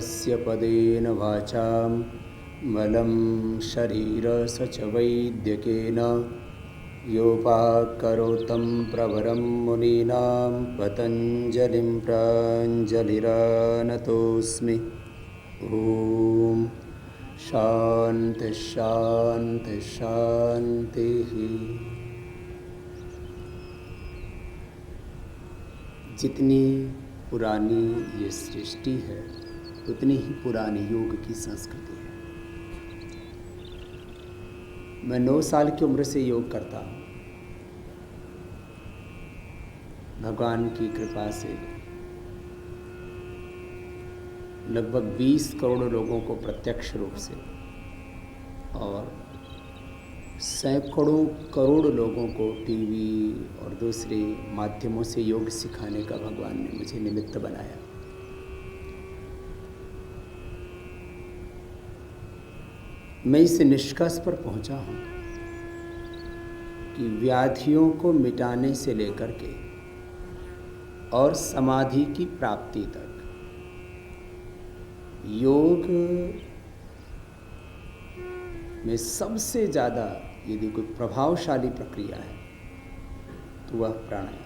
यस्य पदेन वाचां बलं शरीरस च वैद्यकेन योपाकरोतं प्रवरं मुनीनां पतञ्जलिं प्राञ्जलिरानतोऽस्मि। ॐ शान्ति शान्ति शान्तिः। जितनी पुरानी ये सृष्टि है उतनी ही पुरानी योग की संस्कृति है। मैं 9 साल की उम्र से योग करता हूँ। भगवान की कृपा से लगभग 20 करोड़ लोगों को प्रत्यक्ष रूप से और सैकड़ों करोड़ लोगों को टीवी और दूसरे माध्यमों से योग सिखाने का भगवान ने मुझे निमित्त बनाया। मैं इस निष्कर्ष पर पहुंचा हूं कि व्याधियों को मिटाने से लेकर के और समाधि की प्राप्ति तक योग में सबसे ज़्यादा यदि कोई प्रभावशाली प्रक्रिया है तो वह प्राणायाम है।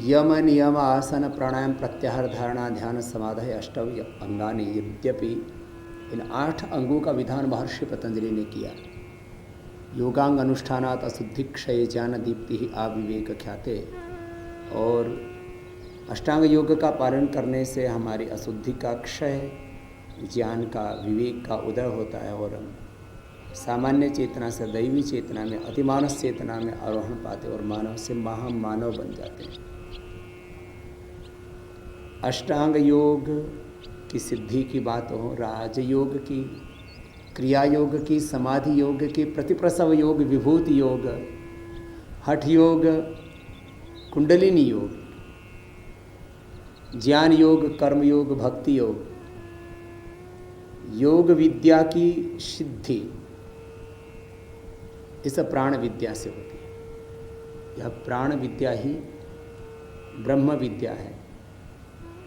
यम नियम आसन प्राणायाम प्रत्याहार धारणा ध्यान समाधि अष्टव अंगानि, यद्यपि इन 8 अंगों का विधान महर्षि पतंजलि ने किया। योगांग अनुष्ठानात् अशुद्धि क्षय ज्ञान दीप्ति आविवेक ख्याते, और अष्टांग योग का पालन करने से हमारी अशुद्धि का क्षय, ज्ञान का, विवेक का उदय होता है और हम सामान्य चेतना से दैवी चेतना में, अतिमानस चेतना में आरोहण पाते और मानव से महामानव बन जाते हैं। अष्टांग योग की सिद्धि की बात हो, राजयोग की, क्रिया योग की, समाधि योग की, प्रतिप्रसव योग, विभूति योग, हठ योग, कुंडलिनी योग, ज्ञान योग, कर्म योग, भक्ति योग, योग विद्या की सिद्धि इस प्राण विद्या से होती है। यह प्राण विद्या ही ब्रह्म विद्या है,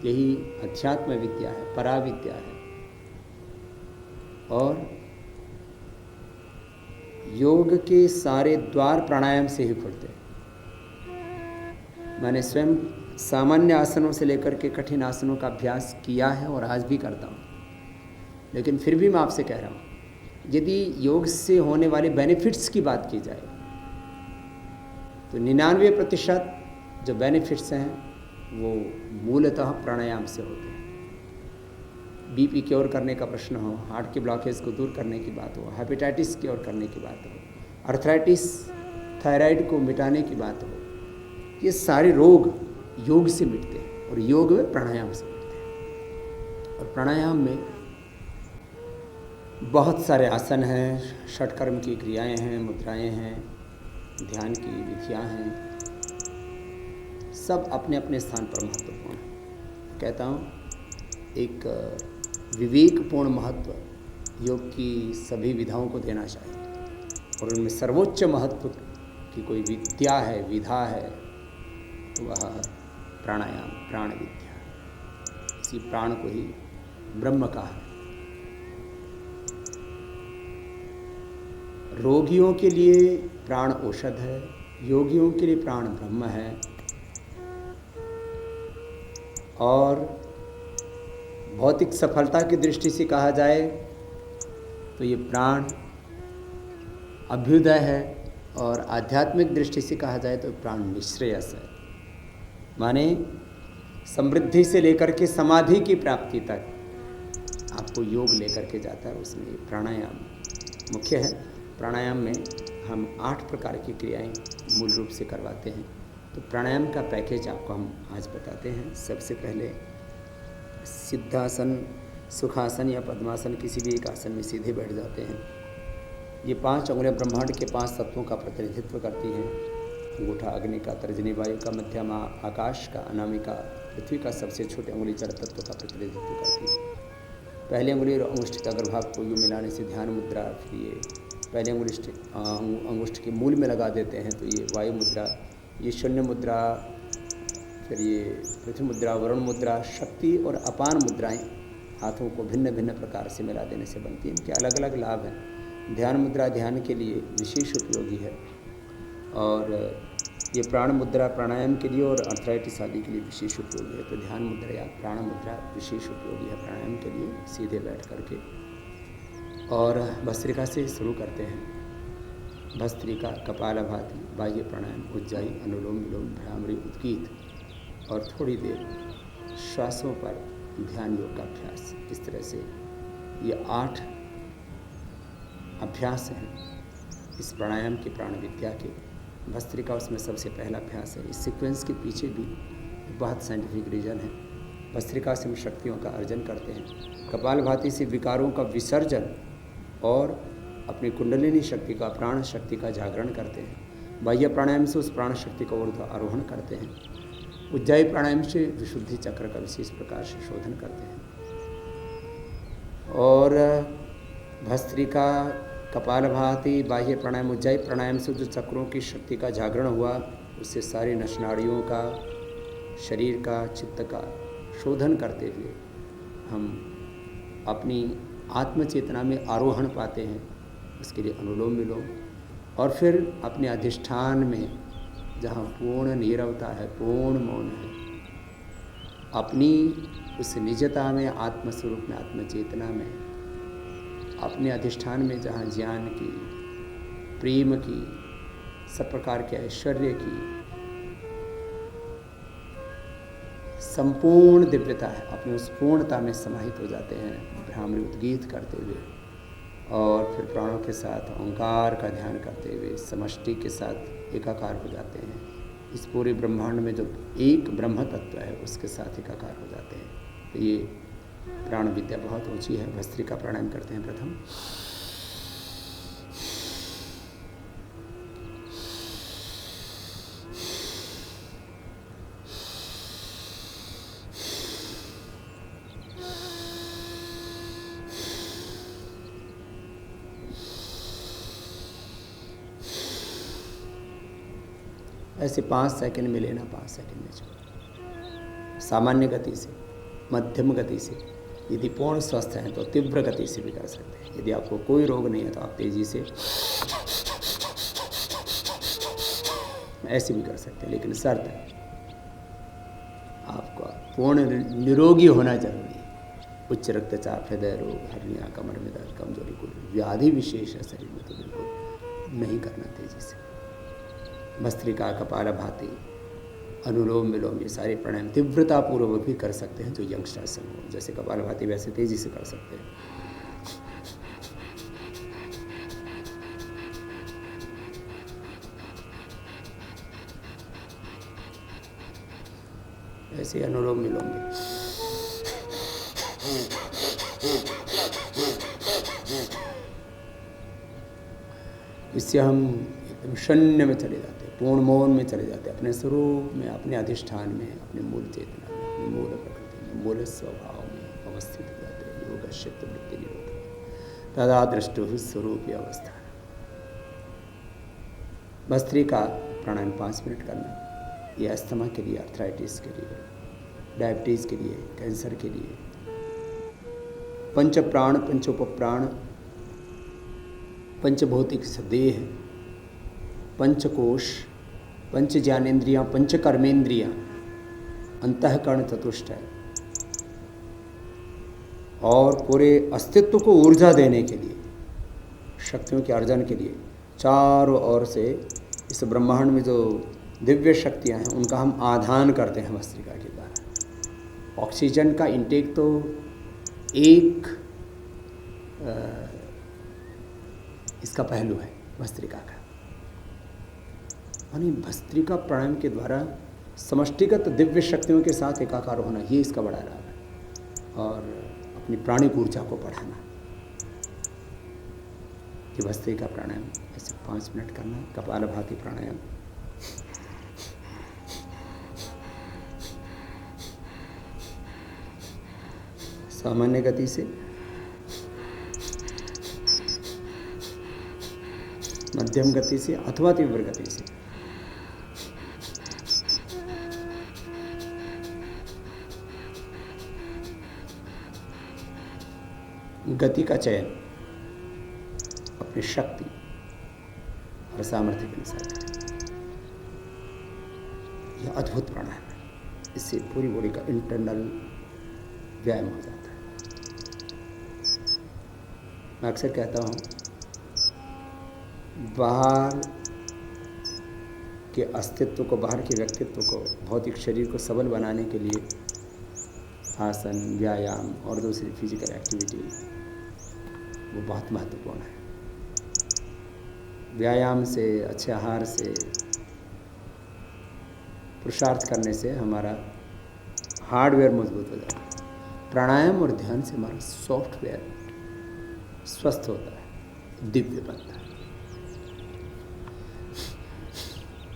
यही अध्यात्म विद्या है, पराविद्या है। और योग के सारे द्वार प्राणायाम से ही खुलते हैं। मैंने स्वयं सामान्य आसनों से लेकर के कठिन आसनों का अभ्यास किया है और आज भी करता हूँ, लेकिन फिर भी मैं आपसे कह रहा हूँ, यदि योग से होने वाले बेनिफिट्स की बात की जाए तो 99% जो बेनिफिट्स हैं वो मूलतः प्राणायाम से होते हैं। बीपी क्योर करने का प्रश्न हो, हार्ट के ब्लॉकेज को दूर करने की बात हो, हेपेटाइटिस क्योर करने की बात हो, अर्थराइटिस, थायराइड को मिटाने की बात हो, ये सारे रोग योग से मिटते हैं और योग में प्राणायाम से मिटते हैं। और प्राणायाम में बहुत सारे आसन हैं, षटकर्म की क्रियाएं हैं, मुद्राएं हैं, ध्यान की विधियां हैं, सब अपने अपने स्थान पर महत्वपूर्ण है। कहता हूँ एक विवेकपूर्ण महत्व योग की सभी विधाओं को देना चाहिए और उनमें सर्वोच्च महत्व की कोई विद्या है, विधा है तो वह प्राणायाम, प्राण विद्या। इसी प्राण को ही ब्रह्म कहा है। रोगियों के लिए प्राण औषध है, योगियों के लिए प्राण ब्रह्म है। और भौतिक सफलता की दृष्टि से कहा जाए तो ये प्राण अभ्युदय है, और आध्यात्मिक दृष्टि से कहा जाए तो प्राण निःश्रेयस है। माने समृद्धि से लेकर के समाधि की प्राप्ति तक आपको योग लेकर के जाता है, उसमें प्राणायाम मुख्य है। प्राणायाम में हम 8 प्रकार की क्रियाएं मूल रूप से करवाते हैं। तो प्राणायाम का पैकेज आपको हम आज बताते हैं। सबसे पहले सिद्धासन, सुखासन या पद्मासन, किसी भी एक आसन में सीधे बैठ जाते हैं। ये 5 उंगलियां ब्रह्मांड के 5 तत्वों का प्रतिनिधित्व करती हैं। अंगूठा अग्नि का, तर्जनी वायु का, मध्यमा आकाश का, अनामिका पृथ्वी का, सबसे छोटे उंगली जड़ तत्व का प्रतिनिधित्व करती है। पहले उंगली और अंगुष्ठ के अग्रभाग को यूँ मिलाने से ध्यान मुद्रा, फिर ये पहले अंगुष्ठ के मूल में लगा देते हैं तो ये वायु मुद्रा, ये शून्य मुद्रा फिर ये पृथ्वी मुद्रा, वरुण मुद्रा, शक्ति और अपान मुद्राएं हाथों को भिन्न भिन्न प्रकार से मिला देने से बनती हैं। इनके अलग अलग लाभ हैं। ध्यान मुद्रा ध्यान के लिए विशेष उपयोगी है, और ये प्राण मुद्रा प्राणायाम के लिए और अर्थराइटिस आदि के लिए विशेष उपयोगी है। तो ध्यान मुद्रा या प्राण मुद्रा विशेष उपयोगी है प्राणायाम के लिए, सीधे बैठ करके। और भस्त्रिका से शुरू करते हैं। भस्त्रिका, कपालभाति, बाह्य प्राणायाम, उज्जाई, अनुलोम विलोम, भ्रामरी, उद्गीत, और थोड़ी देर श्वासों पर ध्यान योग का अभ्यास। इस तरह से ये 8 अभ्यास हैं इस प्राणायाम के, प्राण विद्या के। भस्त्रिका उसमें सबसे पहला अभ्यास है। इस सीक्वेंस के पीछे भी बहुत साइंटिफिक रीजन है। भस्त्रिका से हम शक्तियों का अर्जन करते हैं। कपालभाति से विकारों का विसर्जन और अपनी कुंडलिनी शक्ति का, प्राण शक्ति का जागरण करते हैं। बाह्य प्राणायाम से उस प्राण शक्ति का ऊर्ध्व आरोहण करते हैं। उज्जाई प्राणायाम से विशुद्धि चक्र का विशेष प्रकार से शोधन करते हैं। और भस्त्रिका, कपालभाति, बाह्य प्राणायाम, उज्जाई प्राणायाम से जो चक्रों की शक्ति का जागरण हुआ, उससे सारी नसनाड़ियों का, शरीर का, चित्त का शोधन करते हुए हम अपनी आत्मचेतना में आरोहण पाते हैं। उसके लिए अनुलोम विलोम, और फिर अपने अधिष्ठान में जहाँ पूर्ण नीरवता है, पूर्ण मौन है, अपनी उस निजता में, आत्मस्वरूप में, आत्मचेतना में, अपने अधिष्ठान में जहाँ ज्ञान की, प्रेम की, सब प्रकार के ऐश्वर्य की संपूर्ण दिव्यता है, अपनी उस पूर्णता में समाहित हो जाते हैं भ्रामरी उद्गीत करते हुए। और फिर प्राणों के साथ ओंकार का ध्यान करते हुए समष्टि के साथ एकाकार हो जाते हैं। इस पूरे ब्रह्मांड में जो एक ब्रह्म तत्व है उसके साथ एकाकार हो जाते हैं। तो ये प्राण विद्या बहुत ऊंची है। भस्त्रिका प्राणायाम करते हैं प्रथम। ऐसे 5 सेकंड में लेना, 5 सेकंड में छोड़ना। सामान्य गति से, मध्यम गति से, यदि पूर्ण स्वस्थ हैं तो तीव्र गति से भी कर सकते हैं। यदि आपको कोई रोग नहीं है तो आप तेज़ी से ऐसे भी कर सकते हैं, लेकिन शर्त है आपको पूर्ण निरोगी होना जरूरी है। उच्च रक्तचाप, हृदय रोग, हर्निया, कमर में दर्द, कमजोरी, कोई व्याधि विशेष है शरीर में तो बिल्कुल नहीं करना तेज़ी से। भस्त्रिका, कपालभाति, अनुलोम विलोम, ये सारे प्राणायाम तीव्रतापूर्वक भी कर सकते हैं जो यंगस्टर्स हैं। जैसे कपालभाति वैसे तेज़ी से कर सकते हैं। ऐसे अनुलोम विलोम भी। इससे हम एकदम शून्य में चले जाते हैं, पूर्ण मौन में चले जाते हैं, अपने स्वरूप में, अपने अधिष्ठान में, अपने मूल चेतना में, अपनी मूल प्रकृति में, मूल स्वभाव में अवस्थित हो जाते हैं। योग चित्त वृत्ति निरोध तदा दृष्टु स्वरूप अवस्था। भस्त्रिका प्राणायाम 5 मिनट करना। ये अस्थमा के लिए, अर्थराइटिस के लिए, डायबिटीज़ के लिए, कैंसर के लिए। पंच प्राण, पंचोपप्राण, पंचभौतिक देह, पंचकोश, पंच ज्ञानेन्द्रियाँ, पंच कर्मेंद्रियाँ, अंतःकरण चतुष्टय, और पूरे अस्तित्व को ऊर्जा देने के लिए, शक्तियों के अर्जन के लिए चारों ओर से इस ब्रह्मांड में जो दिव्य शक्तियाँ हैं उनका हम आधान करते हैं भस्त्रिका के द्वारा। ऑक्सीजन का इंटेक तो एक इसका पहलू है भस्त्रिका का। यानी भस्त्रिका प्राणायाम के द्वारा समष्टिगत दिव्य शक्तियों के साथ एकाकार होना, ये इसका बड़ा लाभ है। और अपनी प्राणिक ऊर्जा को बढ़ाना। कि भस्त्रिका प्राणायाम ऐसे 5 मिनट करना। कपालभाति प्राणायाम सामान्य गति से, मध्यम गति से अथवा तीव्र गति से। गति का चयन अपनी शक्ति और सामर्थ्य के अनुसार करें। यह अद्भुत प्राणायाम है। इससे पूरी बॉडी का इंटरनल व्यायाम हो जाता है। मैं अक्सर कहता हूँ, बाहर के अस्तित्व को, बाहर के व्यक्तित्व को, भौतिक शरीर को सबल बनाने के लिए आसन, व्यायाम और दूसरी फिजिकल एक्टिविटी वो बहुत महत्वपूर्ण है। व्यायाम से, अच्छे आहार से, पुरुषार्थ करने से हमारा हार्डवेयर मजबूत हो जाता है। प्राणायाम और ध्यान से हमारा सॉफ्टवेयर स्वस्थ होता है, दिव्य बनता है।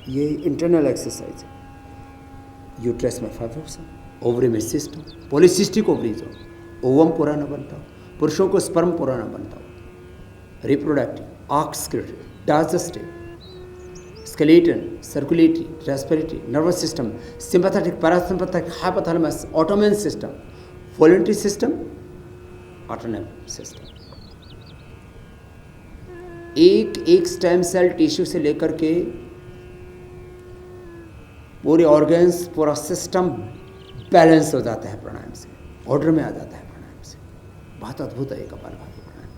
ये इंटरनल एक्सरसाइज है। यूट्रस में फाइब्रोस, ओवरी में सिस्ट हो, पॉलीसिस्टिक ओवरीज हो, ओवम पूरा न बनता हो, पुरुषों को स्पर्म पूरा न बनता हो, reproductive, excretive, digestive, skeleton, circulatory, respiratory, nervous system, sympathetic, parasympathetic, hypothalamus, autonomous system, voluntary system, autonomic system. एक स्टेम सेल टिश्यू से लेकर के पूरे ऑर्गन्स, पूरा सिस्टम बैलेंस हो जाता है प्राणायाम से, ऑर्डर में आ जाता है प्राणायाम से। बहुत अद्भुत है ये कपालभाति प्राणायाम।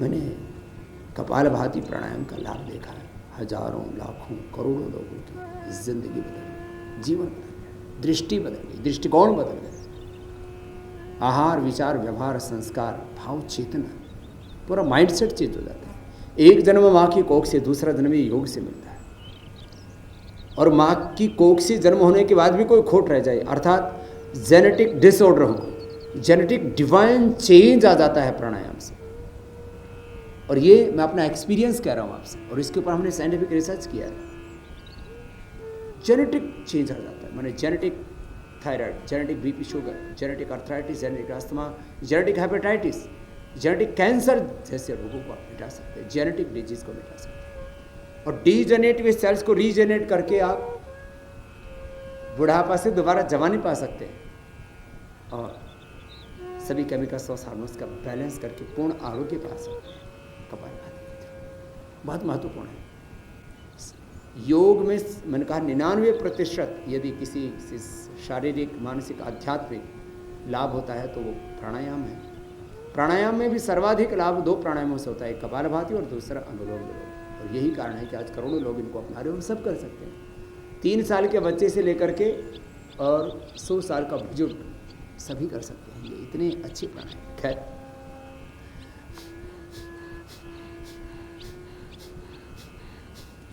मैंने कपालभाति प्राणायाम का लाभ देखा है। हजारों, लाखों, करोड़ों लोगों की जिंदगी बदल गई, जीवन बदल गया, दृष्टि बदल गई, दृष्टिकोण बदल गए। आहार, विचार, व्यवहार, संस्कार, भाव, चेतना, पूरा माइंडसेट चेंज हो जाता है। एक जन्म माँ की कोख से, दूसरा जन्म योग से मिलता है। और माँ की कोख से जन्म होने के बाद भी कोई खोट रह जाए, अर्थात जेनेटिक डिसऑर्डर हो, जेनेटिक डिवाइन चेंज आ जाता है प्राणायाम से। और ये मैं अपना एक्सपीरियंस कह रहा हूँ आपसे, और इसके ऊपर हमने साइंटिफिक रिसर्च किया है। जेनेटिक चेंज आ जाता है, माने genetic thyroid, genetic BP sugar, genetic arthritis, genetic asthma, genetic hepatitis, genetic cancer जैसे रोगों को आप मिटा सकते हैं, जेनेटिक डिजीज को मिटा सकते हैं। और डीजेनेरेटिव सेल्स को रीजेनरेट करके आप बुढ़ापा से दोबारा जवानी पा सकते हैं, और सभी केमिकल्स और हार्मोन्स का बैलेंस करके पूर्ण आरोग्य पा सकते हैं। कपालभाति बहुत महत्वपूर्ण है। योग में मैंने कहा 99% यदि किसी शारीरिक, मानसिक, आध्यात्मिक लाभ होता है तो वो प्राणायाम है। प्राणायाम में भी सर्वाधिक लाभ 2 प्राणायामों से होता है, एक कपालभाति और दूसरा अनुलोम विलोम। और यही कारण है कि आज करोड़ों लोग इनको अपना रहे हैं और सब कर सकते हैं। 3 साल के बच्चे से लेकर के और 100 साल का बुजुर्ग सभी कर सकते हैं। ये इतने अच्छे प्राणायाम। खैर,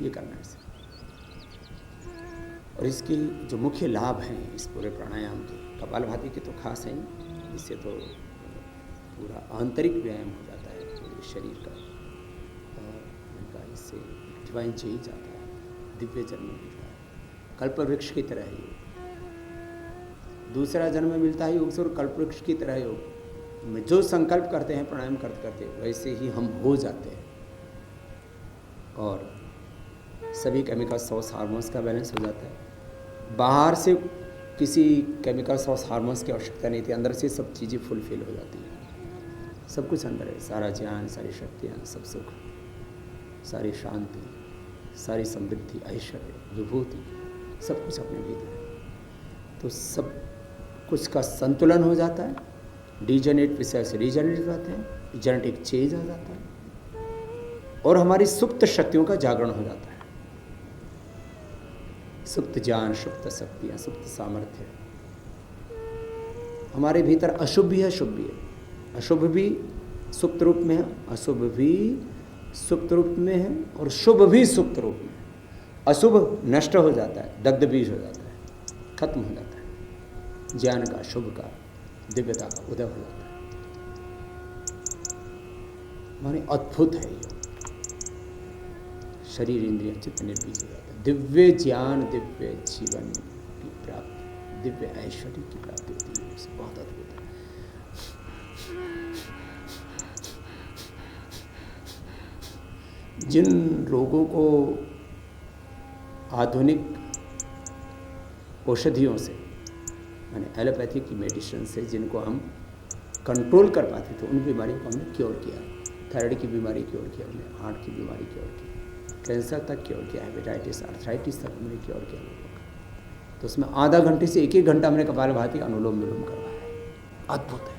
ये करना है। और इसके जो मुख्य लाभ हैं इस पूरे प्राणायाम के, कपालभाति के तो खास हैं, इससे तो पूरा आंतरिक व्यायाम हो जाता है पूरे शरीर का, और उनका इससे डिवाइन चेंज आता है, दिव्य जन्म मिलता है, कल्प वृक्ष की तरह योग, दूसरा जन्म मिलता है योग से, और कल्प वृक्ष की तरह योग में जो संकल्प करते हैं प्राणायाम करते करते वैसे ही हम हो जाते हैं। और सभी केमिकल्स और हार्मोन्स का बैलेंस हो जाता है। बाहर से किसी केमिकल्स और हार्मोन्स की आवश्यकता नहीं थी, अंदर से सब चीज़ें फुलफिल हो जाती हैं। सब कुछ अंदर है, सारा ज्ञान, सारी शक्तियाँ, सब सुख, सारी शांति, सारी समृद्धि, ऐश्वर्य, विभूति, सब कुछ अपने भीतर है। तो सब कुछ का संतुलन हो जाता है, डीजेनेरेट विषय से रीजेनेरेट हो जाते हैं, जेनेटिक चेंज आ जाता है, और हमारी सुप्त शक्तियों का जागरण हो जाता है। सुप्त ज्ञान, सुप्त शक्तियाँ, सुप्त सामर्थ्य। हमारे भीतर अशुभ भी है, शुभ भी है। अशुभ भी सुप्त रूप में है, अशुभ भी सुप्त रूप में है, और शुभ भी सुप्त रूप में है। अशुभ नष्ट हो जाता है, दग्ध बीज हो जाता है, खत्म हो जाता है। ज्ञान का, शुभ का, दिव्यता का उदय हो जाता है। माने अद्भुत है ये। शरीर, इंद्रिय, चित्त निर्बीज हो जाता है। दिव्य ज्ञान, दिव्य जीवन की प्राप्ति, दिव्य ऐश्वर्य की प्राप्ति होती है। बहुत अद्भुत है। जिन लोगों को आधुनिक औषधियों से, यानी एलोपैथी की मेडिसिन से जिनको हम कंट्रोल कर पाते थे, उन बीमारियों को हमने क्योर किया। थायराइड की बीमारी क्योर किया हमने, हार्ट की बीमारी क्योर की, कैंसर तक क्योर किया, हेपेटाइटिस, आर्थराइटिस तक हमने क्योर किया लोगों का। तो उसमें आधा घंटे से 1-1 घंटा हमने कपालभाति अनुलोम विलोम करवाया है। अद्भुत है।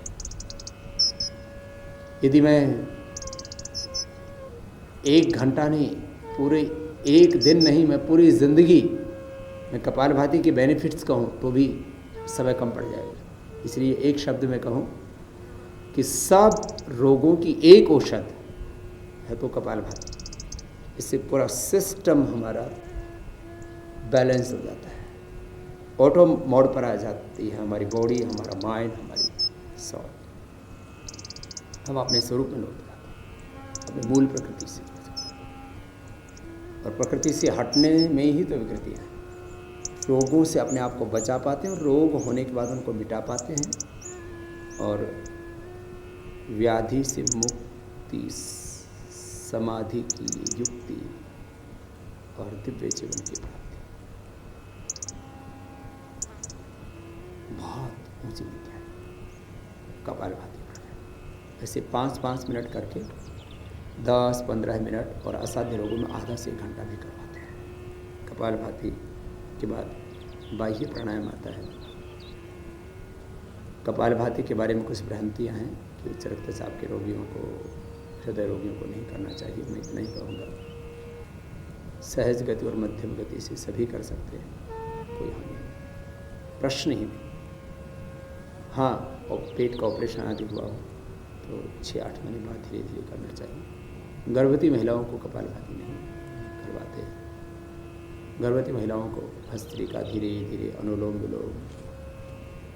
यदि मैं 1 घंटा नहीं, पूरे 1 दिन नहीं, मैं पूरी ज़िंदगी मैं कपालभाति के बेनिफिट्स कहूँ तो भी समय कम पड़ जाएगा। इसलिए एक शब्द में कहूँ कि सब रोगों की एक औषध है तो कपालभाति। इससे पूरा सिस्टम हमारा बैलेंस हो जाता है, ऑटो मोड पर आ जाती है हमारी बॉडी, हमारा माइंड, हमारी सोल। हम अपने स्वरूप में लौट जाते हैं, अपने मूल प्रकृति से। और प्रकृति से हटने में ही तो विकृति है। रोगों से अपने आप को बचा पाते हैं और रोग होने के बाद उनको मिटा पाते हैं, और व्याधि से मुक्ति, समाधि की युक्ति और दिव्य जीवन की प्राप्ति। बहुत ऊंची विद्या है कपालभाति। ऐसे 5-5 मिनट करके 10-15 मिनट, और असाध्य रोगों में आधा से 1 घंटा भी करवाते हैं। कपालभाति के बाद बाह्य प्राणायाम आता है। कपालभाति के बारे में कुछ भ्रांतियाँ हैं कि उच्च रक्तचाप के रोगियों को, हृदय रोगियों को नहीं करना चाहिए। मैं इतना ही कहूँगा, सहज गति और मध्यम गति से सभी कर सकते हैं, कोई हानि नहीं, प्रश्न ही नहीं। हाँ, और पेट का ऑपरेशन आदि हुआ हो तो 6-8 महीने बाद धीरे धीरे करना चाहिए। गर्भवती महिलाओं को कपालभाति नहीं करवाते। गर्भवती महिलाओं को भस्त्रिका, धीरे धीरे अनुलोम विलोम,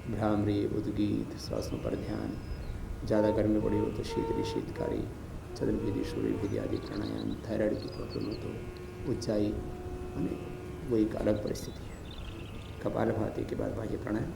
भ्रामरी, उद्गीत, श्वासों पर ध्यान, ज़्यादा गर्मी पड़ी हो तो शीतली शीतकारी, चतुर्भेदी, सूर्यभेदी आदि प्राणायाम, थायराइड की प्रॉब्लम हो तो उज्जाई, वो एक अलग परिस्थिति है। कपालभाति के बाद बाह्य प्राणायाम।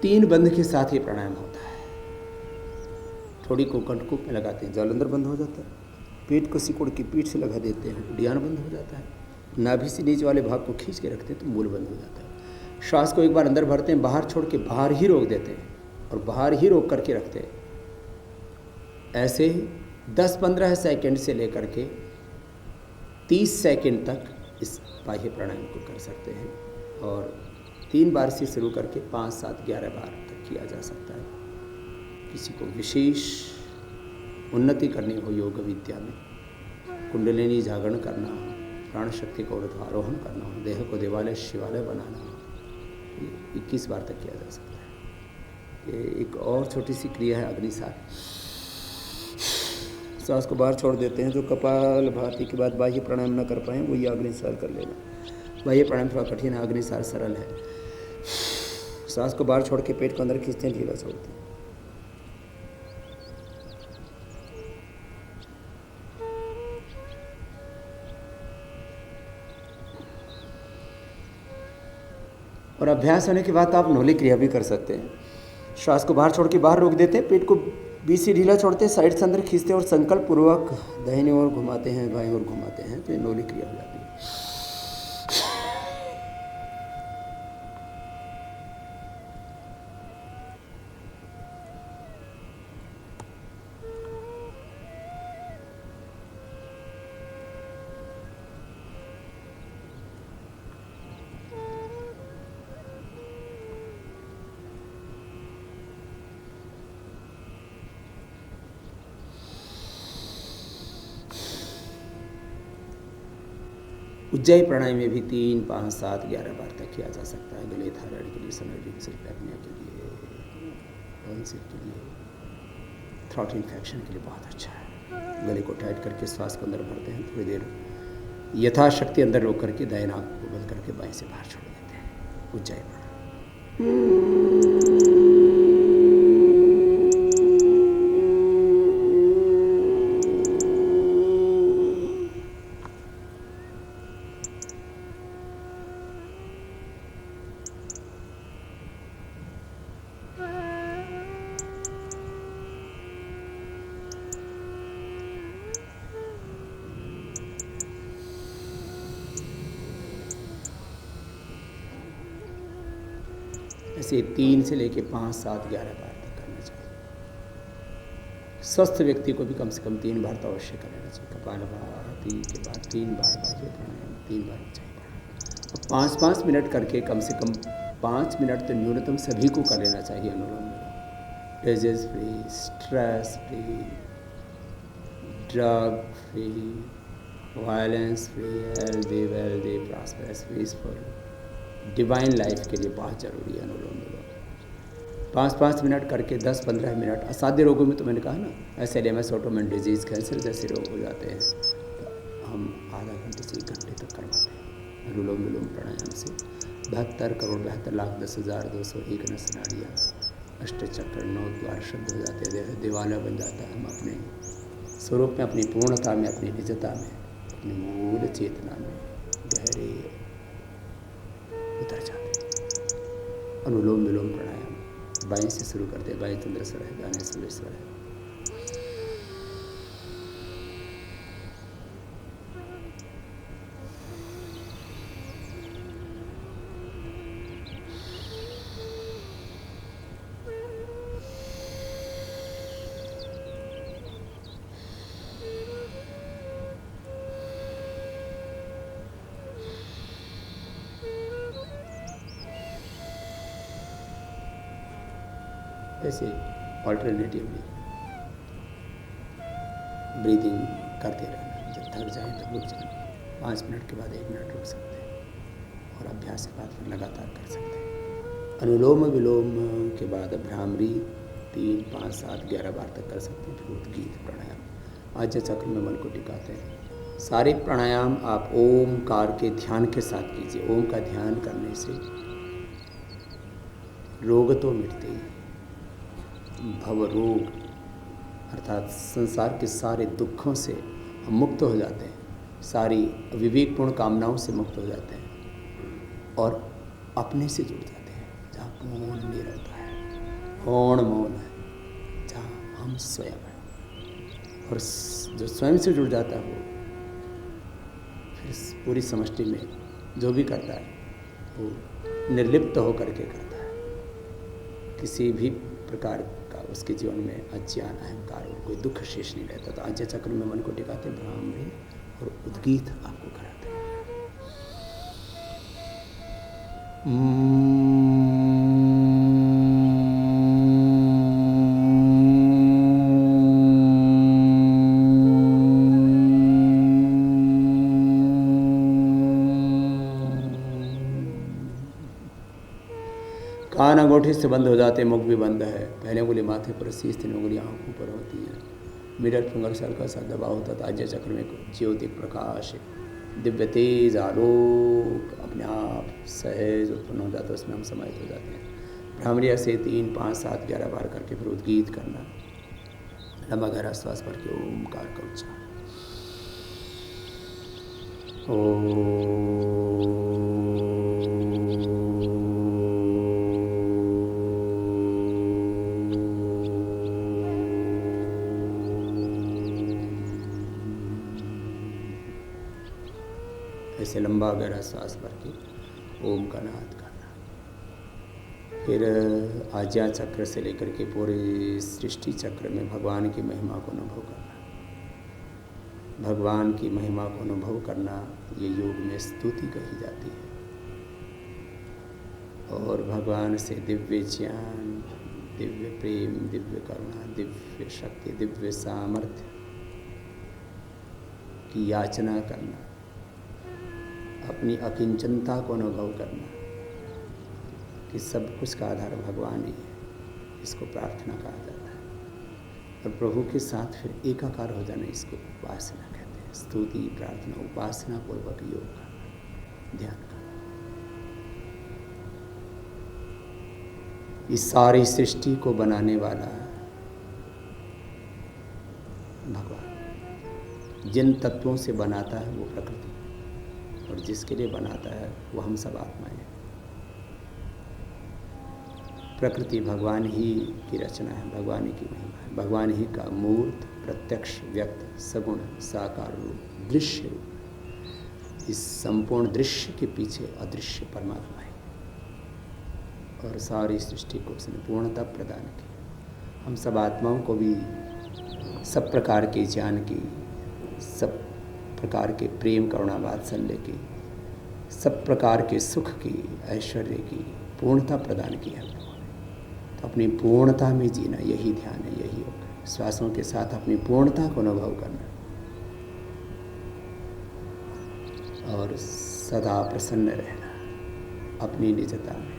तीन बंद के साथ ये प्राणायाम होता है। थोड़ी को कंटकुप में लगाते हैं, जल अंदर बंद हो जाता है। पेट को सिकुड़ के पीठ से लगा देते हैं, उड्डयन बंद हो जाता है। नाभि से नीचे वाले भाग को खींच के रखते हैं तो मूल बंद हो जाता है। श्वास को एक बार अंदर भरते हैं, बाहर छोड़ के बाहर ही रोक देते हैं और बाहर ही रोक करके रखते हैं। ऐसे 10-15 सेकंड से लेकर के 30 सेकंड तक इस बाह्य प्राणायाम को कर सकते हैं, और 3 बार से शुरू करके 5, 7, 11 बार तक किया जा सकता है। किसी को विशेष उन्नति करनी हो योग विद्या में, कुंडलिनी जागरण करना हो, प्राण शक्ति का ऊर्ध्वारोहण करना हो, देह को देवालय शिवालय बनाना हो, ये 21 बार तक किया जा सकता है। ये एक और छोटी सी क्रिया है अग्निसार। सांस को बाहर छोड़ देते हैं। जो कपालभाति के बाद बाह्य प्राणायाम न कर पाए वो ये अग्निसार कर लेना। बाह्य प्राणायाम थोड़ा कठिन है, अग्निसार सरल है। सांस को बाहर छोड़ के पेट को अंदर खींचते हैं, ढीला छोड़ते हैं। और अभ्यास होने के बाद आप नौली क्रिया भी कर सकते हैं। श्वास को बाहर छोड़ के बाहर रोक देते हैं, पेट को बीच से ढीला छोड़ते हैं, साइड से अंदर खींचते हैं और संकल्प पूर्वक दाहिनी ओर घुमाते हैं, बाईं ओर घुमाते हैं, तो ये नौली क्रिया हो जाती है। उज्जाई प्राणायाम में भी 3, 5, 7, 11 बार तक किया जा सकता है। गले, थायराइड के लिए, समर्जिंग स्लीप एपनिया के लिए, टॉन्सिल के लिए, थ्रॉट इन्फेक्शन के लिए बहुत अच्छा है। गले को टाइट करके श्वास को अंदर भरते हैं, थोड़ी देर यथाशक्ति अंदर रोक करके दाएं नाक को बंद करके बाएं से बाहर छोड़ देते हैं। उज्जाई प्राणायाम। ऐसे 3 से लेके 5, 7, 11 बार तक करना चाहिए। स्वस्थ व्यक्ति को भी कम से कम 3 बार तो अवश्य कर लेना चाहिए। कपालभाति के बाद 3 बार बाजू प्राणायाम 3 बार चाहिए पढ़ना। अब 5-5 मिनट करके कम से कम 5 मिनट तो न्यूनतम सभी को कर लेना चाहिए Anulom Vilom. Disease free, stress free, drug free, violence free, healthy wealthy prosperous peaceful divine life के लिए बहुत ज़रूरी है अनुलोम विलोम। 5-5 मिनट करके 10-15 मिनट। असाध्य रोगों में तो मैंने कहा ना, SLMS, ऑटोइम्यून डिजीज़, कैंसर जैसे रोग हो जाते हैं, तो हम आधा घंटे से 1 घंटे तक करवाते हैं अनुलोम विलोम प्राणायाम से। 72 करोड़ 72 लाख 10,201 नस नाड़ियाँ, अष्टचक्र, 9 द्वार शुद्ध हो जाते हैं, दिवाला बन जाता है। हम अपने स्वरूप में, अपनी पूर्णता में, अपनी निजता में, अपनी मूल चेतना में गहरे उतर जाते हैं। अनुलोम विलोम प्राणायाम बाएं से शुरू करते हैं। बाएं चंद्रासन है, दाएं सूर्यासन है। ऐसे ऑल्टरनेटिवली ब्रीदिंग करते रहना। जब थक जाए तब रुक जाए, 5 मिनट के बाद 1 मिनट रुक सकते हैं, और अभ्यास के बाद फिर लगातार कर सकते हैं। अनुलोम विलोम के बाद भ्रामरी 3, 5, 7, 11 बार तक कर सकते हैं। फिर उद्गीत प्राणायाम, आज्य चक्र में मन को टिकाते हैं। सारे प्राणायाम आप ओमकार के ध्यान के साथ कीजिए। ओम का ध्यान करने से रोग तो मिटते ही, भवरोग अर्थात संसार के सारे दुखों से हम मुक्त हो जाते हैं, सारी विवेकपूर्ण कामनाओं से मुक्त हो जाते हैं और अपने से जुड़ जाते हैं। जहाँ पूर्ण निरवता है, पूर्ण मौन है, जहाँ हम स्वयं हैं, और जो स्वयं से जुड़ जाता है वो फिर पूरी समष्टि में जो भी करता है वो निर्लिप्त होकर के करता है। किसी भी प्रकार का उसके जीवन में अज्ञान, अहंकार और कोई दुख शेष नहीं रहता। तो आज्य चक्र में मन को टिकाते, भ्रामरी और उद्गीत आपको कराते हैं। कान अंगूठी से बंद हो जाते, मुख भी बंद है। पहले उंगली माथे पर, शीश 3 उंगली आँखों पर होती है। मिडल फिंगर सर्कल सा दबा होता था। आज्य चक्र में ज्योतिक प्रकाश, दिव्य तेज, आलोक अपने आप सहज उत्पन्न हो जाता है, उसमें हम समाहित हो जाते हैं। भ्रामरी से 3, 5, 7, 11 बार करके फिर उद्गीत करना। लंबा गहरा श्वास भर के ओमकार का उच्चारण। ऐसे लंबा गहरा सांस भर के ओम का नाद करना। फिर आज्ञा चक्र से लेकर के पूरे सृष्टि चक्र में भगवान की महिमा को अनुभव करना। भगवान की महिमा को अनुभव करना ये योग में स्तुति कही जाती है। और भगवान से दिव्य ज्ञान, दिव्य प्रेम, दिव्य करुणा, दिव्य शक्ति, दिव्य सामर्थ्य की याचना करना। अपनी अकिंचनता को अनुभव करना कि सब कुछ का आधार भगवान ही है, इसको प्रार्थना कहा जाता है। और प्रभु के साथ फिर एकाकार हो जाना, इसको उपासना कहते हैं। स्तुति, प्रार्थना, उपासना पूर्वक योग करना, ध्यान करना। इस सारी सृष्टि को बनाने वाला भगवान, जिन तत्वों से बनाता है वो प्रकृति, और जिसके लिए बनाता है वो हम सब आत्माएं हैं। प्रकृति भगवान ही की रचना है, भगवान ही की महिमा है, भगवान ही का मूर्त, प्रत्यक्ष, व्यक्त, सगुण, साकार रूप, दृश्य रूप। इस संपूर्ण दृश्य के पीछे अदृश्य परमात्मा है, और सारी सृष्टि को उसने पूर्णता प्रदान की। हम सब आत्माओं को भी सब प्रकार के ज्ञान की, सब प्रकार के प्रेम करुणा वात्सल्य की, सब प्रकार के सुख की, ऐश्वर्य की पूर्णता प्रदान की है। तो अपनी पूर्णता में जीना, यही ध्यान है, यही योग है। श्वासों के साथ अपनी पूर्णता को अनुभव करना और सदा प्रसन्न रहना अपनी निजता में,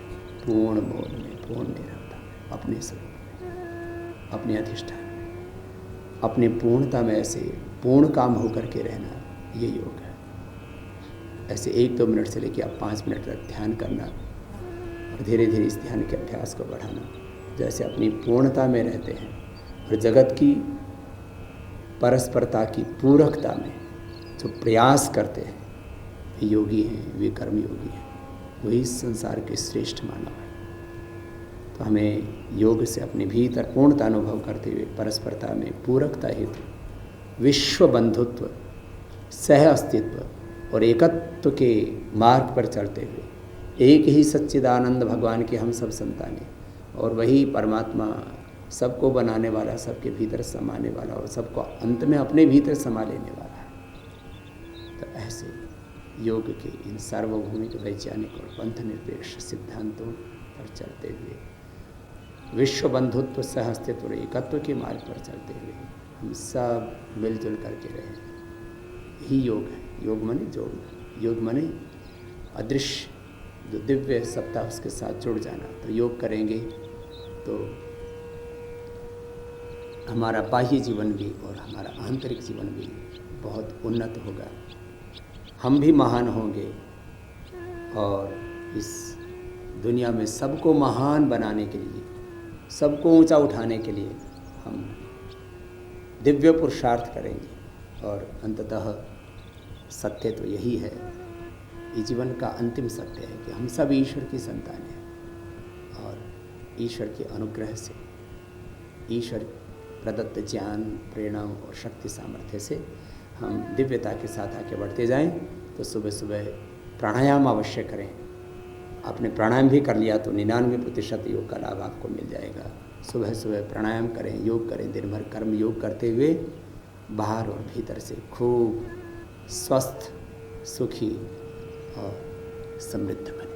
पूर्ण मौन में, पूर्ण निरवता में, अपने स्वरूप में, अपने अधिष्ठान में, अपनी पूर्णता में ऐसे पूर्ण काम होकर के रहना, ये योग है। ऐसे 1-2 मिनट से लेकर आप 5 मिनट तक ध्यान करना और धीरे धीरे इस ध्यान के अभ्यास को बढ़ाना। जैसे अपनी पूर्णता में रहते हैं और जगत की परस्परता की पूरकता में जो प्रयास करते हैं, योगी हैं, वे कर्म योगी हैं, वही संसार के श्रेष्ठ मानव है। तो हमें योग से अपने भीतर पूर्णता अनुभव करते हुए परस्परता में पूरकता हेतु विश्व बंधुत्व, सह अस्तित्व और एकत्व के मार्ग पर चलते हुए एक ही सच्चिदानंद भगवान के हम सब संतानें और वही परमात्मा सबको बनाने वाला, सबके भीतर समाने वाला और सबको अंत में अपने भीतर समा लेने वाला है। तो ऐसे योग के इन सार्वभौमिक वैज्ञानिक और पंथ निरपेक्ष सिद्धांतों पर चलते हुए विश्व बंधुत्व, सह अस्तित्व और एकत्व के मार्ग पर चलते हुए हम सब मिलजुल करके रहें, यही योग है। योग माने जोड़ना, योग माने अदृश्य जो दिव्य सत्ता उसके साथ जुड़ जाना। तो योग करेंगे तो हमारा बाह्य जीवन भी और हमारा आंतरिक जीवन भी बहुत उन्नत होगा, हम भी महान होंगे और इस दुनिया में सबको महान बनाने के लिए, सबको ऊंचा उठाने के लिए हम दिव्य पुरुषार्थ करेंगे। और अंततः सत्य तो यही है, ये जीवन का अंतिम सत्य है कि हम सब ईश्वर की संतान हैं और ईश्वर के अनुग्रह से, ईश्वर प्रदत्त ज्ञान, प्रेरणा और शक्ति सामर्थ्य से हम दिव्यता के साथ आगे बढ़ते जाएं। तो सुबह सुबह प्राणायाम अवश्य करें। आपने प्राणायाम भी कर लिया तो 99% योग का लाभ आपको मिल जाएगा। सुबह सुबह प्राणायाम करें, योग करें, दिन भर कर्म योग करते हुए बाहर और भीतर से खूब स्वस्थ, सुखी और समृद्ध बने।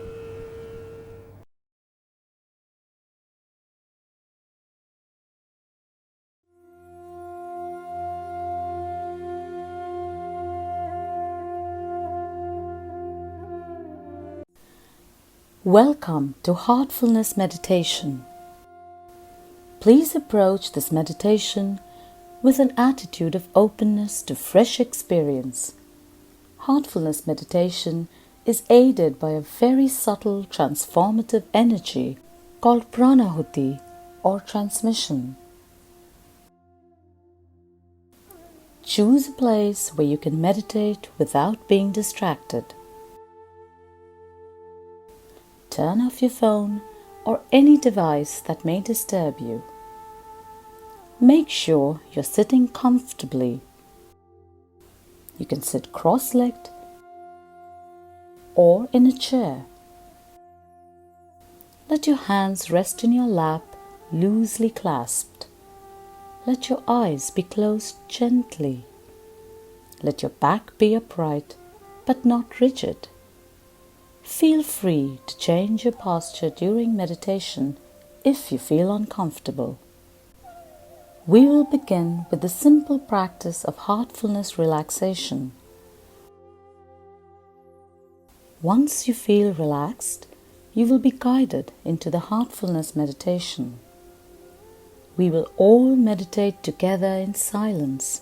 Welcome to Heartfulness Meditation. Please approach this meditation with an attitude of openness to fresh experience. Heartfulness meditation is aided by a very subtle transformative energy called pranahuti or transmission. Choose a place where you can meditate without being distracted. Turn off your phone or any device that may disturb you. Make sure you're sitting comfortably. You can sit cross-legged or in a chair. Let your hands rest in your lap, loosely clasped. Let your eyes be closed gently. Let your back be upright but not rigid. Feel free to change your posture during meditation if you feel uncomfortable. We will begin with the simple practice of heartfulness relaxation. Once you feel relaxed, you will be guided into the heartfulness meditation. We will all meditate together in silence,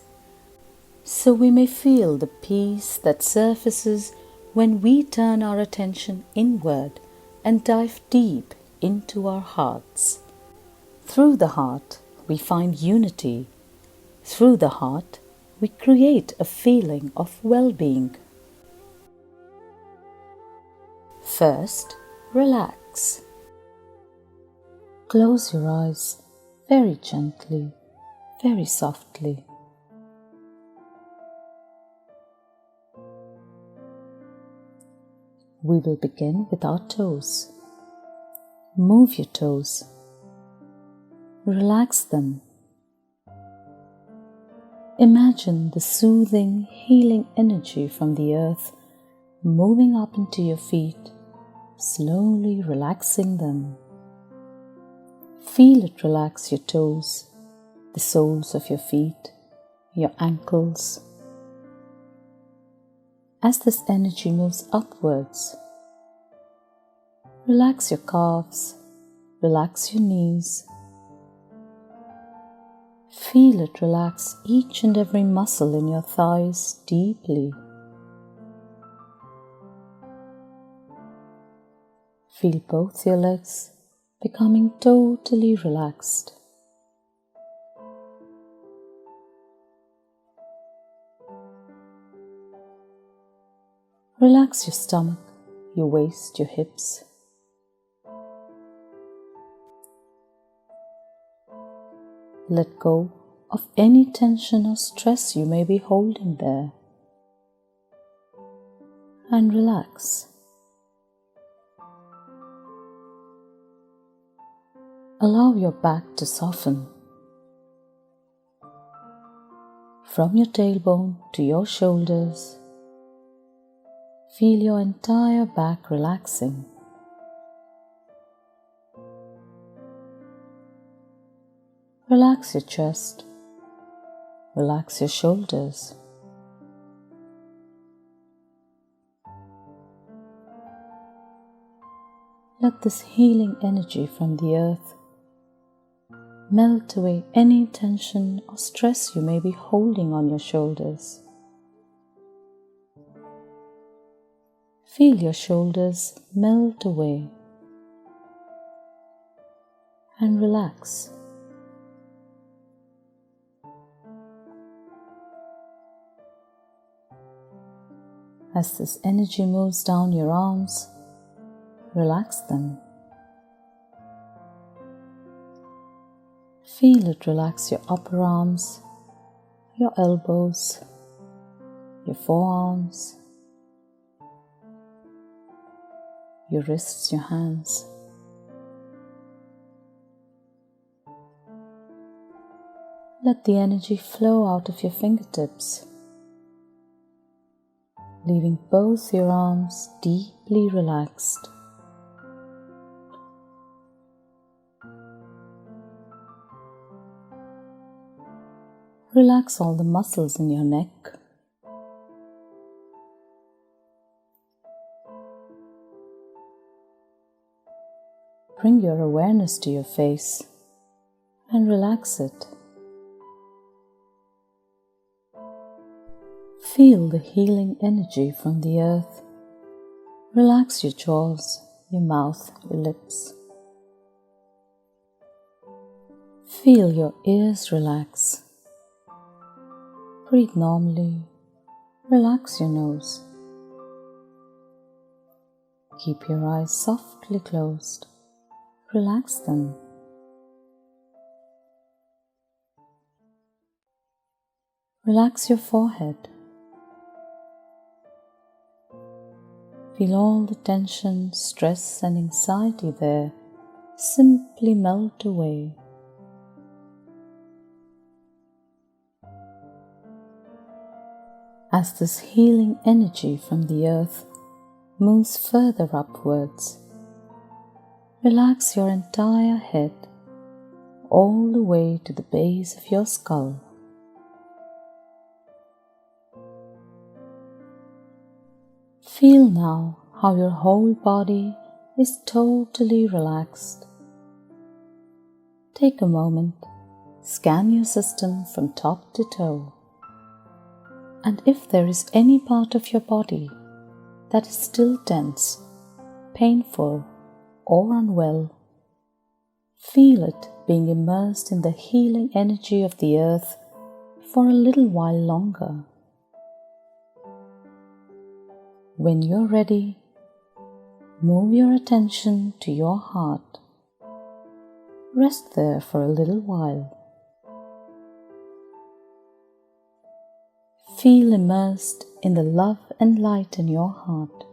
so we may feel the peace that surfaces when we turn our attention inward and dive deep into our hearts. Through the heart, we find unity. Through the heart, we create a feeling of well-being. First, relax. Close your eyes very gently, very softly. We will begin with our toes. Move your toes. Relax them. Imagine the soothing, healing energy from the earth moving up into your feet, slowly relaxing them. Feel it relax your toes, the soles of your feet, your ankles. As this energy moves upwards, relax your calves, relax your knees. Feel it relax each and every muscle in your thighs deeply. Feel both your legs becoming totally relaxed. Relax your stomach, your waist, your hips. Let go of any tension or stress you may be holding there. And relax. Allow your back to soften. From your tailbone to your shoulders, feel your entire back relaxing. Relax your chest. Relax your shoulders. Let this healing energy from the earth melt away any tension or stress you may be holding on your shoulders. Feel your shoulders melt away and relax. As this energy moves down your arms, relax them. Feel it relax your upper arms, your elbows, your forearms, your wrists, your hands. Let the energy flow out of your fingertips, leaving both your arms deeply relaxed. Relax all the muscles in your neck. Bring your awareness to your face and relax it. Feel the healing energy from the earth. Relax your jaws, your mouth, your lips. Feel your ears relax. Breathe normally. Relax your nose. Keep your eyes softly closed. Relax them. Relax your forehead. Feel all the tension, stress and anxiety there simply melt away. As this healing energy from the earth moves further upwards, relax your entire head all the way to the base of your skull. Feel now how your whole body is totally relaxed. Take a moment, scan your system from top to toe. And if there is any part of your body that is still tense, painful, or unwell, feel it being immersed in the healing energy of the earth for a little while longer. When you're ready, move your attention to your heart. Rest there for a little while. Feel immersed in the love and light in your heart.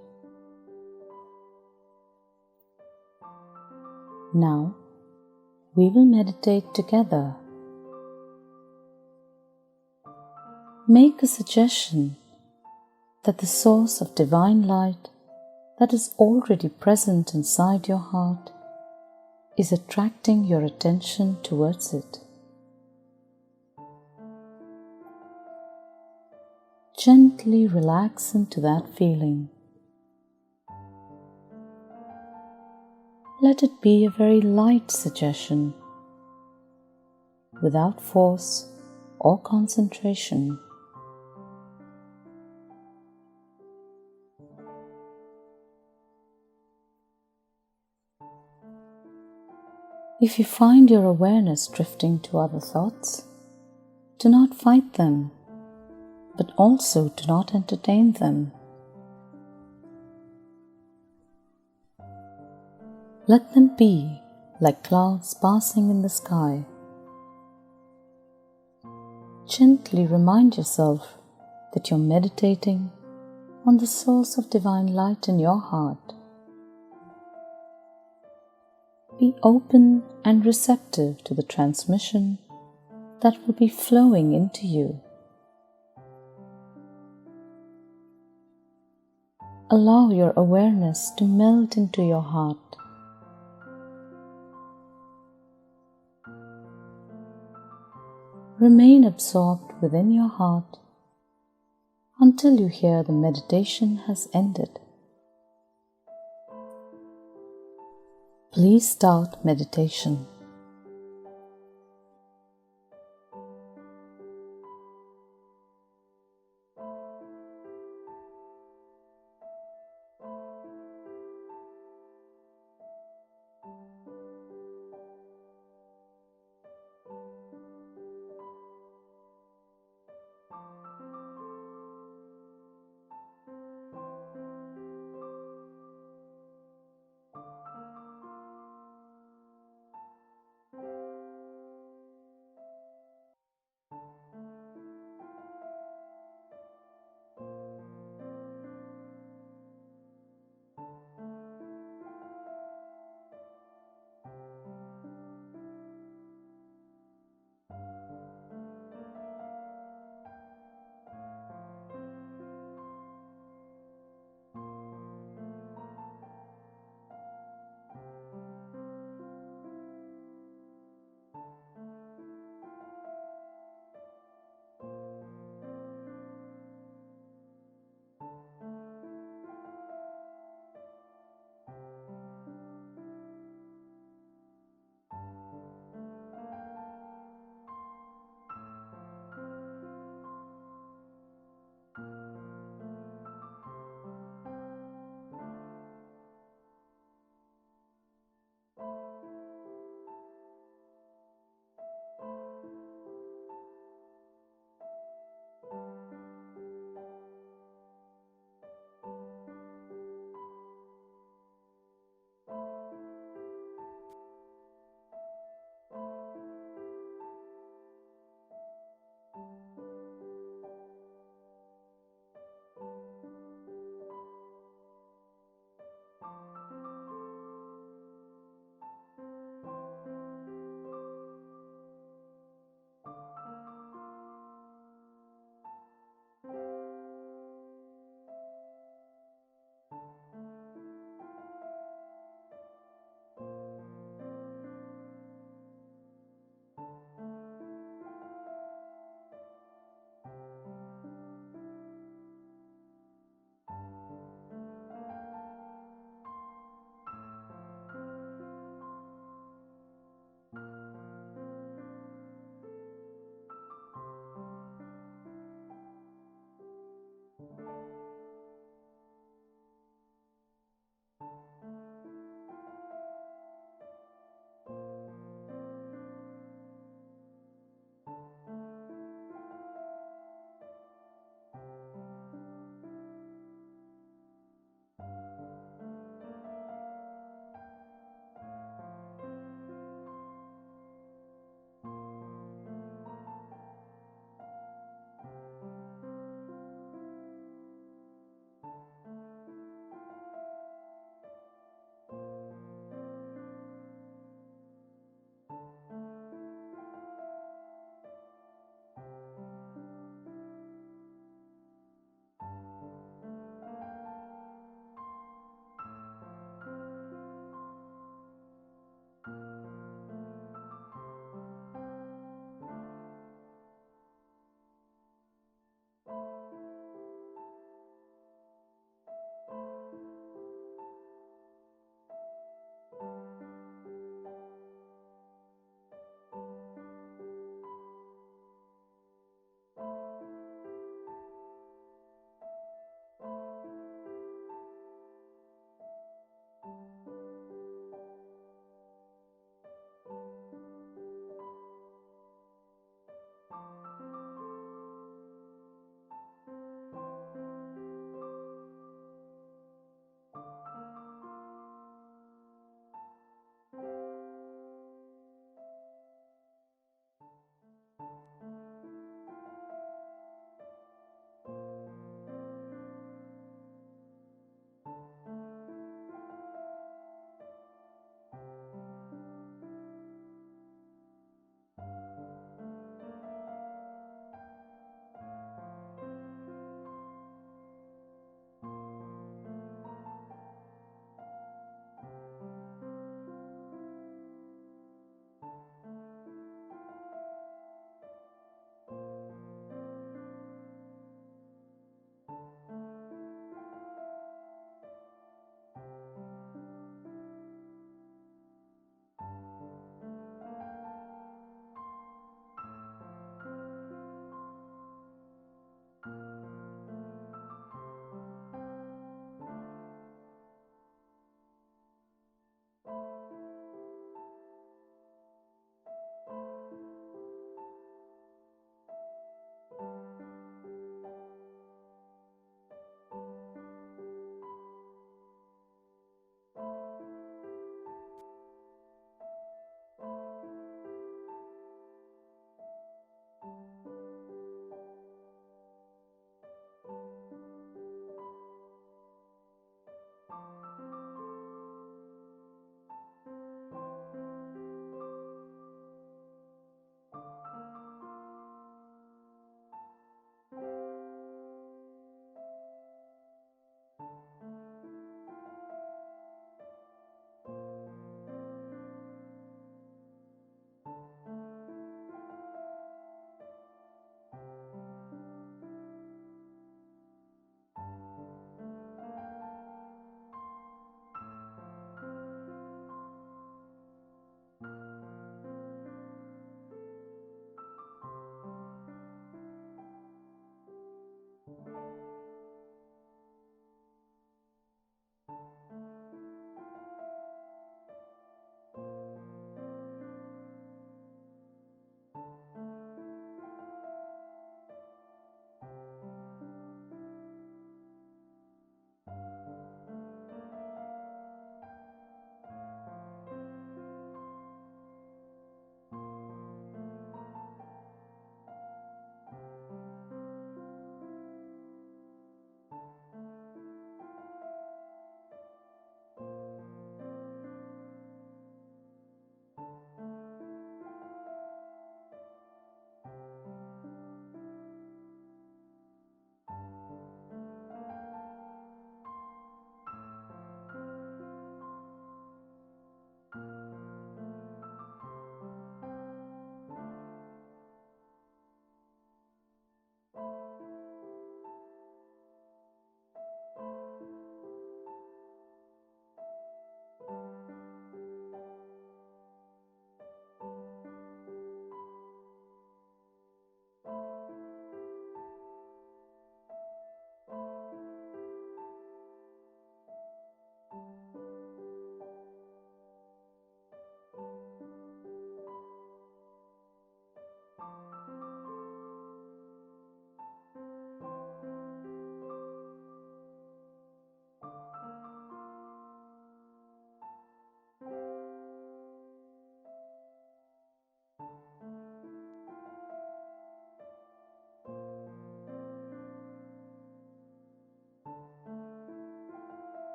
Now, we will meditate together. Make a suggestion that the source of divine light that is already present inside your heart is attracting your attention towards it. Gently relax into that feeling. Let it be a very light suggestion, without force or concentration. If you find your awareness drifting to other thoughts, do not fight them, but also do not entertain them. Let them be like clouds passing in the sky. Gently remind yourself that you're meditating on the source of divine light in your heart. Be open and receptive to the transmission that will be flowing into you. Allow your awareness to melt into your heart. Remain absorbed within your heart until you hear the meditation has ended. Please start meditation.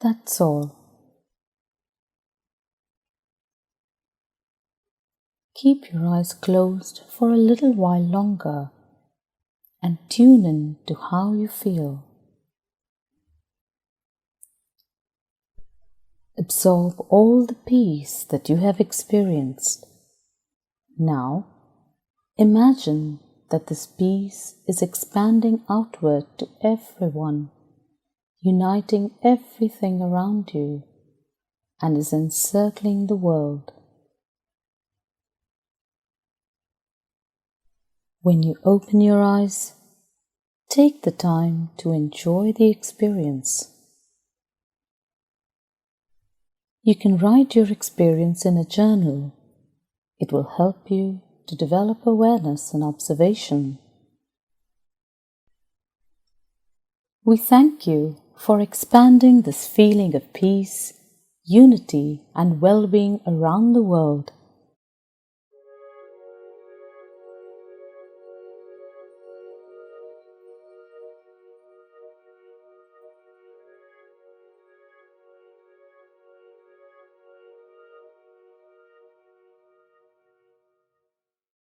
That's all. Keep your eyes closed for a little while longer and tune in to how you feel. Absorb all the peace that you have experienced. Now, imagine that this peace is expanding outward to everyone, uniting everything around you, and is encircling the world. When you open your eyes, take the time to enjoy the experience. You can write your experience in a journal. It will help you to develop awareness and observation. We thank you for expanding this feeling of peace, unity, and well-being around the world.